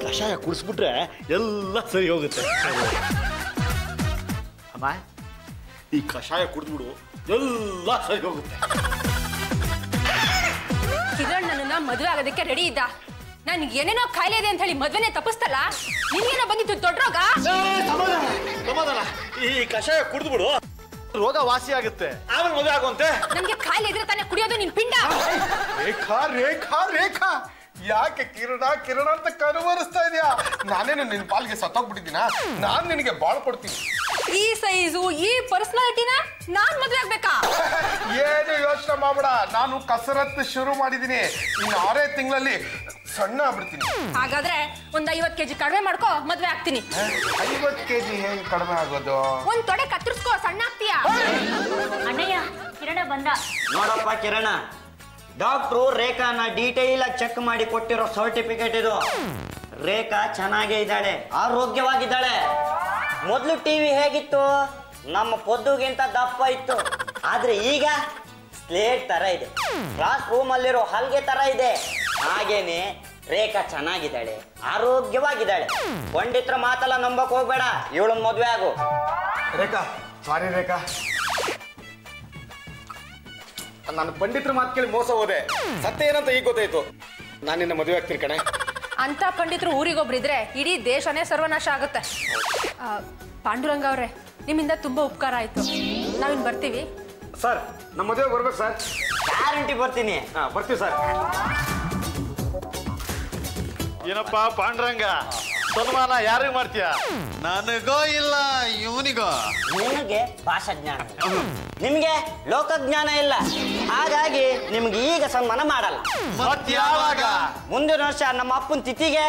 ಕಷಾಯ ಕುಡಿಸ್ಬಿಟ್ರೆ ಎಲ್ಲ ಸರಿ ಹೋಗುತ್ತೆ. ಅಮ್ಮ, ಈ ಕಷಾಯ ಕುಡಿದ್ಬಿಡು, ಎಲ್ಲ ಸರಿ ಹೋಗುತ್ತೆ. ಕಿರಣ್ ನನ್ನನ್ನ ಮದುವೆ ಆಗೋದಕ್ಕೆ ರೆಡಿ ಇದ್ದ. ನನ್ಗೆ ಏನೇನೋ ಕಾಯಿಲೆ ಇದೆ ಅಂತ ಹೇಳಿ ಮದ್ವೆನೆ ತಪ್ಪಿಸ್ತಲ್ಲ. ನಿನ್ಗೇನೋ ಬಂದಿತ್ತು ದೊಡ್ಡ ರೋಗ. ಸಮಾಧಾನ, ಈ ಕಷಾಯ ಕುಡಿದ್ಬಿಡು, ರೋಗ ವಾಸಿ ಆಗುತ್ತೆ, ಆಮೇಲೆ ಮದುವೆ ಆಗುವಂತೆ. ನನ್ಗೆ ಕಾಯಿಲೆ ಇದ್ರೆ ತಾನೇ ಕುಡಿಯೋದು ನಿನ್ ಪಿಂಡ. ರೇಖಾ ರೇಖಾ ರೇಖಾ, ಯಾಕೆ ಕಿರಣ ಅಂತ ಕರುವರಿಸ್ತಾ ಇದೆಯಾ? ನಾನೇನು ನಿನ್ ಪಾಲ್ಗೆ ಸತ್ತೋಗ್ಬಿಟ್ಟಿದ್ದೀನ? ನಾನ್ ನಿನಗೆ ಬಾಳ್ ಕೊಡ್ತೀನಿ. ಈ ಸೈಜು, ಈ ಪರ್ಸನಾಲಿಟಿನ ನಾನ್ ಮದ್ವೆ ಆಗ್ಬೇಕಾ? ಏನು ಯೋಚನೆ ಮಾಡ್ಬೇಡ, ನಾನು ಕಸರತ್ತು ಶುರು ಮಾಡಿದೀನಿ. ಇನ್ನು 6 ತಿಂಗಳಲ್ಲಿ ಸಣ್ಣ ಆಗ್ಬಿಡ್ತೀನಿ. ಹಾಗಾದ್ರೆ ಒಂದ್ 50 kg ಕಡಿಮೆ ಮಾಡ್ಕೋ, ಮದ್ವೆ ಆಗ್ತೀನಿ. 50 kg ಹೇಗೆ ಕಡಿಮೆ ಆಗೋದು? ಒಂದ್ ತೊಡೆ ಕತ್ತರಿಸ್ಕೋ, ಸಣ್ಣ ಆಗ್ತೀಯಾ. ಅಣ್ಣಯ್ಯ, ಕಿರಣ ಬಂದ. ನೋಡಪ್ಪ ಕಿರಣ, ಡಾಕ್ಟ್ರು ರೇಖಾನ ಡೀಟೇಲ್ ಆಗಿ ಚೆಕ್ ಮಾಡಿ ಕೊಟ್ಟಿರೋ ಸರ್ಟಿಫಿಕೇಟ್ ಇದು. ರೇಖಾ ಚೆನ್ನಾಗೇ ಇದ್ದಾಳೆ, ಆರೋಗ್ಯವಾಗಿದ್ದಾಳೆ. ಮೊದಲು ಟಿವಿ ಹೇಗಿತ್ತು? ನಮ್ಮ ಪೊದ್ದುಗಿಂತ ದಪ್ಪ ಇತ್ತು. ಆದ್ರೆ ಈಗ ಸ್ಲೇಟ್ ತರ ಇದೆ, ಕ್ಲಾಸ್ ರೂಮ್ ಅಲ್ಲಿರೋ ಹಲ್ಗೆ ತರ ಇದೆ. ಹಾಗೇನೆ ರೇಖಾ ಚೆನ್ನಾಗಿದ್ದಾಳೆ, ಆರೋಗ್ಯವಾಗಿದ್ದಾಳೆ. ಪಂಡಿತ್ರ ಮಾತೆಲ್ಲ ನಂಬಕ್ ಹೋಗ್ಬೇಡ, ಇವಳನ್ನ ಮದ್ವೆ ಆಗು. ರೇಖಾ, ಸಾರಿ ರೇಖಾ, ನಾನು ಪಂಡಿತರ ಮಾತು ಕೇಳಿ ಮೋಸ ಹೋದೆ. ಸತ್ಯ ಏನಂತ ಈಗ ಗೊತ್ತಾಯ್ತು. ನಾನು ನಿನ್ನ ಮದುವೆ ಆಗ್ತೀನಿ ಕಣೆ. ಅಂತ ಪಂಡಿತರು ಊರಿಗೊಬ್ರಿದ್ರೆ ಇಡೀ ದೇಶನೇ ಸರ್ವನಾಶ ಆಗುತ್ತೆ. ಪಾಂಡುರಂಗ ಅವ್ರೆ, ನಿಮ್ಮಿಂದ ತುಂಬಾ ಉಪಕಾರ ಆಯ್ತು. ನಾವಿನ್ ಬರ್ತೀವಿ ಸರ್. ನಮ್ಮ ಮದುವೆ ಬರ್ಬೇಕು ಸರ್. ಗ್ಯಾರಂಟಿ ಬರ್ತೀನಿ. ಬರ್ತೀವಿ ಸರ್. ಏನಪ್ಪ ಪಾಂಡುರಂಗ, ಸನ್ಮಾನ ಯಾರಿಗೆ ಮಾಡ್ತೀಯ? ನನಗೋ ಇಲ್ಲ ಇವನಿಗೋ? ನಿಮಗೆ ಭಾಷಾ ಜ್ಞಾನ, ನಿಮ್ಗೆ ಲೋಕಜ್ಞಾನ ಇಲ್ಲ. ಹಾಗಾಗಿ ನಿಮ್ಗೆ ಈಗ ಸನ್ಮಾನ ಮಾಡಲ್ಲ. ಮತ್ಯಾವಾಗ? ಮುಂದಿನ ವರ್ಷ ನಮ್ಮ ಅಪ್ಪನ ತಿಥಿಗೆ